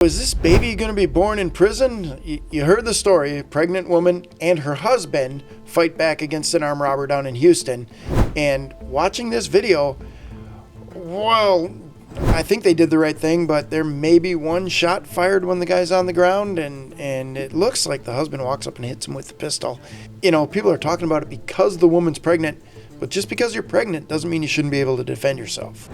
Is this baby going to be born in prison? You heard the story. A pregnant woman and her husband fight back against an armed robber down in Houston. And watching this video, well, I think they did the right thing, but there may be one shot fired when the guy's on the ground, and it looks like the husband walks up and hits him with the pistol. You know, people are talking about it because the woman's pregnant, but just because you're pregnant doesn't mean you shouldn't be able to defend yourself.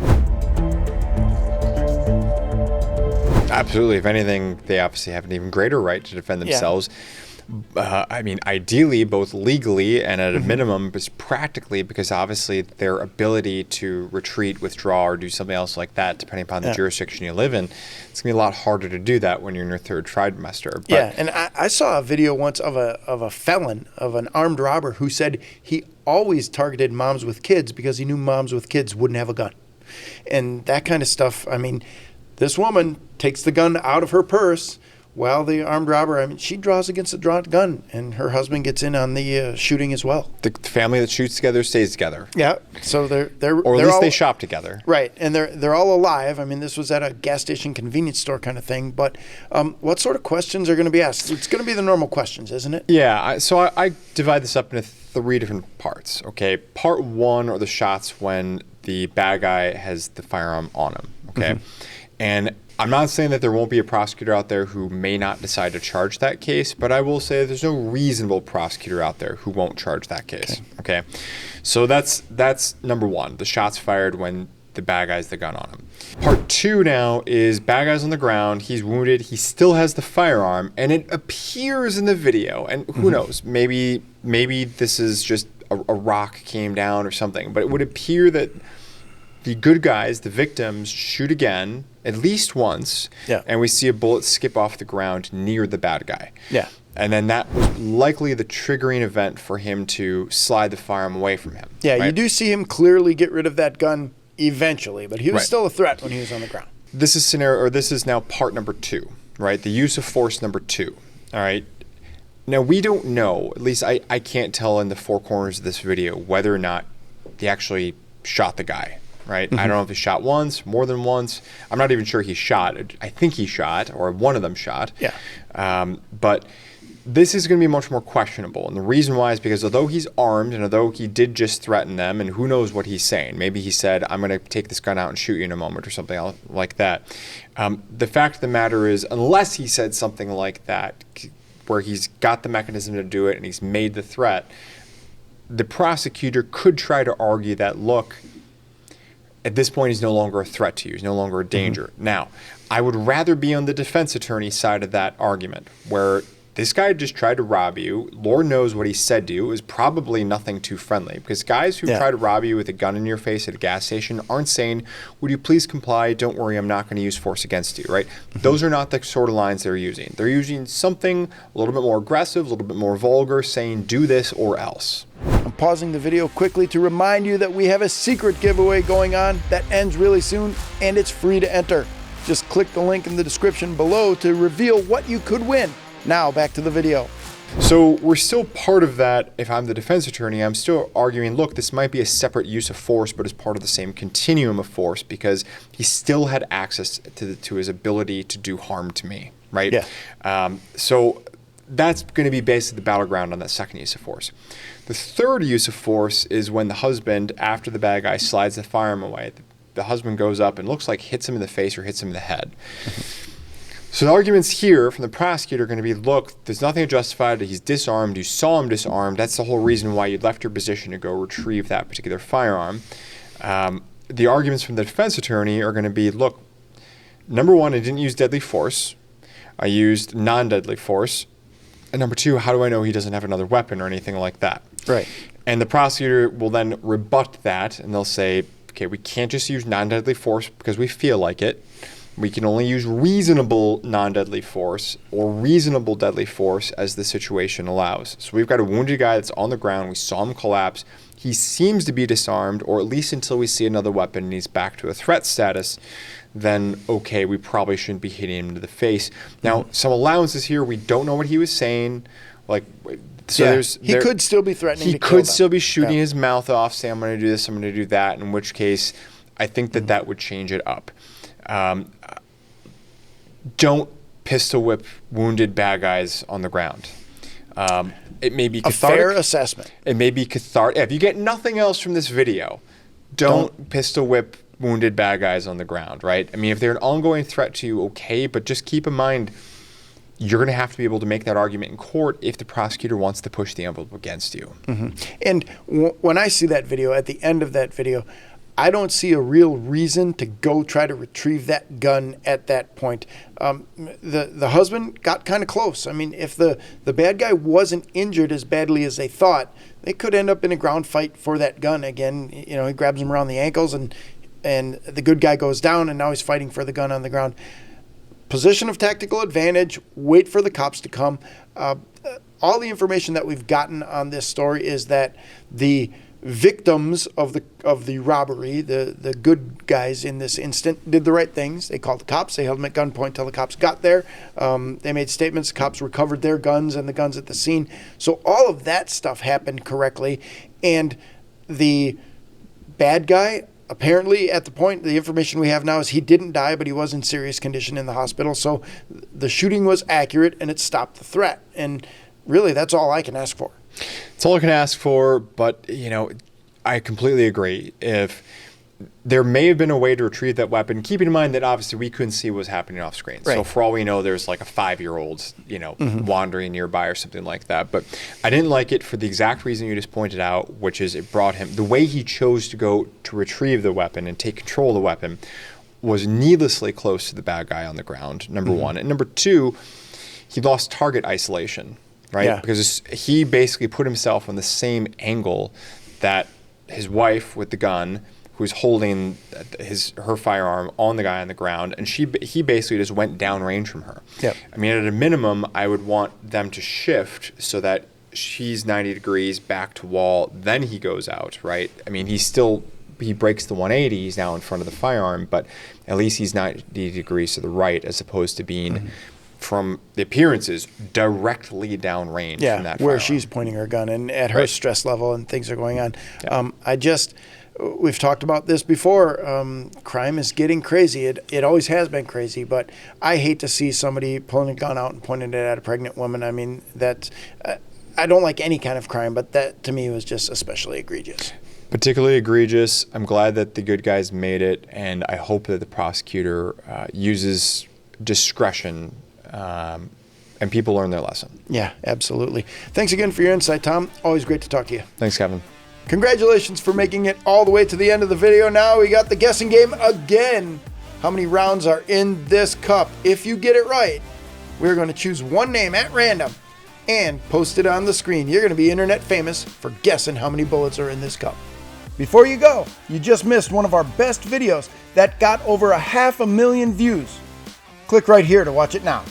Absolutely. If anything, they obviously have an even greater right to defend themselves. Yeah. I mean, ideally, both legally and at a minimum, but practically, because obviously their ability to retreat, withdraw, or do something else like that, depending upon the jurisdiction you live in, it's going to be a lot harder to do that when you're in your third trimester. But and I saw a video once of a felon, of an armed robber, who said he always targeted moms with kids because he knew moms with kids wouldn't have a gun. And that kind of stuff, I mean, this woman takes the gun out of her purse while the armed robber, I mean, she draws against a drawn gun, and her husband gets in on the shooting as well. The family that shoots together stays together. Yeah, so they're or at least they shop together. Right, and they're all alive. I mean, this was at a gas station convenience store kind of thing. But what sort of questions are going to be asked? It's going to be the normal questions, isn't it? Yeah, so I divide this up into 3 different parts. Okay, part 1 are the shots when the bad guy has the firearm on him. Okay. And I'm not saying that there won't be a prosecutor out there who may not decide to charge that case, but I will say there's no reasonable prosecutor out there who won't charge that case. Okay. So that's number 1, the shots fired when the bad guy's the gun on him. Part 2 now is bad guy's on the ground, he's wounded, he still has the firearm, and it appears in the video, and who knows, maybe this is just a rock came down or something, but it would appear that the good guys, the victims, shoot again, at least once, and we see a bullet skip off the ground near the bad guy. Yeah. And then that was likely the triggering event for him to slide the firearm away from him. Yeah, right? You do see him clearly get rid of that gun eventually, but he was still a threat when he was on the ground. This is now part number 2, right? The use of force number 2, all right? Now, we don't know, at least I can't tell in the 4 corners of this video, whether or not they actually shot the guy. Right? I don't know if he shot once, more than once. I'm not even sure he shot. I think he shot, or one of them shot. Yeah. But this is going to be much more questionable. And the reason why is because although he's armed and although he did just threaten them, and who knows what he's saying, maybe he said, I'm going to take this gun out and shoot you in a moment or something else like that. The fact of the matter is, unless he said something like that, where he's got the mechanism to do it and he's made the threat, the prosecutor could try to argue that, look, at this point, he's no longer a threat to you. He's no longer a danger. Now, I would rather be on the defense attorney's side of that argument, where this guy just tried to rob you. Lord knows what he said to you. It was probably nothing too friendly, because guys who try to rob you with a gun in your face at a gas station aren't saying, would you please comply? Don't worry, I'm not going to use force against you, right? Those are not the sort of lines they're using. They're using something a little bit more aggressive, a little bit more vulgar, saying do this or else. I'm pausing the video quickly to remind you that we have a secret giveaway going on that ends really soon, and it's free to enter. Just click the link in the description below to reveal what you could win. Now, back to the video. So we're still part of that. If I'm the defense attorney, I'm still arguing, look, this might be a separate use of force, but as part of the same continuum of force, because he still had access to his ability to do harm to me, right? Yeah. So that's going to be basically the battleground on that second use of force. The third use of force is when the husband, after the bad guy slides the firearm away, the husband goes up and looks like hits him in the face or hits him in the head. So the arguments here from the prosecutor are going to be, look, there's nothing to justify that he's disarmed. You saw him disarmed. That's the whole reason why you left your position to go retrieve that particular firearm. The arguments from the defense attorney are going to be, look, number 1, I didn't use deadly force. I used non-deadly force. And number 2, how do I know he doesn't have another weapon or anything like that? Right. And the prosecutor will then rebut that, and they'll say, okay, we can't just use non-deadly force because we feel like it. We can only use reasonable non-deadly force or reasonable deadly force as the situation allows. So we've got a wounded guy that's on the ground. We saw him collapse. He seems to be disarmed, or at least until we see another weapon and he's back to a threat status, then okay, we probably shouldn't be hitting him to the face. Now, some allowances here. We don't know what he was saying. So he could still be threatening to kill them. He could still be shooting his mouth off, saying, I'm going to do this, I'm going to do that, in which case I think that would change it up. Don't pistol whip wounded bad guys on the ground. It may be A cathartic. fair assessment. It may be cathartic. If you get nothing else from this video, don't pistol whip wounded bad guys on the ground, right? I mean, if they're an ongoing threat to you, okay, but just keep in mind, you're going to have to be able to make that argument in court if the prosecutor wants to push the envelope against you. And when I see that video, at the end of that video, I don't see a real reason to go try to retrieve that gun at that point. The husband got kind of close. I mean, if the bad guy wasn't injured as badly as they thought, they could end up in a ground fight for that gun again. You know, he grabs him around the ankles, and the good guy goes down, and now he's fighting for the gun on the ground. Position of tactical advantage, wait for the cops to come. All the information that we've gotten on this story is that the victims of the robbery, the good guys in this instant, did the right things. They called the cops. They held them at gunpoint till the cops got there. They made statements. The cops recovered their guns and the guns at the scene. So all of that stuff happened correctly. And the bad guy, apparently, at the point, the information we have now is he didn't die, but he was in serious condition in the hospital. So the shooting was accurate, and it stopped the threat. And really, that's all I can ask for. It's all I can ask for, but, you know, I completely agree. If there may have been a way to retrieve that weapon, keeping in mind that obviously we couldn't see what was happening off screen. Right. So for all we know, there's like a 5-year-old, you know, wandering nearby or something like that. But I didn't like it for the exact reason you just pointed out, which is it brought him, the way he chose to go to retrieve the weapon and take control of the weapon was needlessly close to the bad guy on the ground, number one. And number two, he lost target isolation. Right? Yeah. Because he basically put himself on the same angle that his wife with the gun, who's holding her firearm on the guy on the ground, and he basically just went downrange from her. Yep. I mean, at a minimum, I would want them to shift so that she's 90 degrees back to wall, then he goes out, right? I mean, he breaks the 180, he's now in front of the firearm, but at least he's 90 degrees to the right as opposed to being from the appearances directly downrange from that where firearm. she's pointing her gun and at her stress level and things are going on. Yeah. We've talked about this before. Crime is getting crazy. It always has been crazy, but I hate to see somebody pulling a gun out and pointing it at a pregnant woman. I mean, I don't like any kind of crime, but that to me was just especially egregious. Particularly egregious. I'm glad that the good guys made it, and I hope that the prosecutor uses discretion and people learn their lesson. Yeah, absolutely. Thanks again for your insight, Tom. Always great to talk to you. Thanks, Kevin. Congratulations for making it all the way to the end of the video. Now we got the guessing game again. How many rounds are in this cup? If you get it right, we're going to choose one name at random and post it on the screen. You're going to be internet famous for guessing how many bullets are in this cup. Before you go, you just missed one of our best videos that got over 500,000 views. Click right here to watch it now.